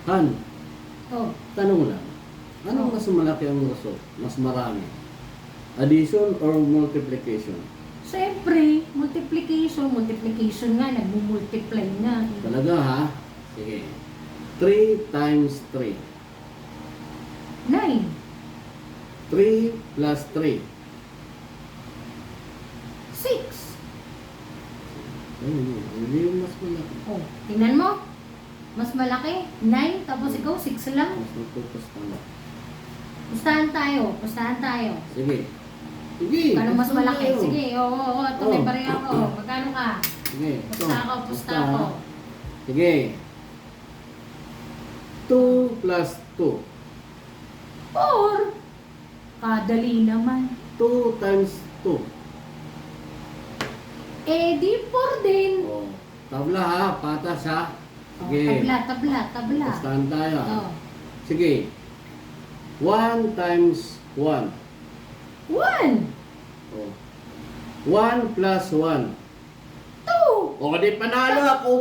Han, Oh, tanong lang. Anong mas malaki ang result? Mas marami? Addition or multiplication? siyempre, multiplication nga, nagmumultiply nga. Talaga ha? Sige. 3 times 3. 9. 3 plus 3. 6. Ayun, hindi yung mas malaki. Oh, tingnan mo. Mas malaki. 9, tapos ikaw 6 lang. Mas natutos tama. Pustahan tayo. Sige. Sige. Kano mas pustahan malaki? tayo. Sige, oo, ito may Oh. pareho ko. Magkano ka? Sige. Pusta ako, pusta ako. Sige. 2 plus 2. 4. Kadali naman. 2 times 2. Eh, di 4 din. Oh. Tabla ha. Patas ha. Oh, Sige. tabla. Pustahan tayo ha. Oh. Sige. 1 times 1. 1. Oh. 1 plus 1. 2. O, di panalo ako.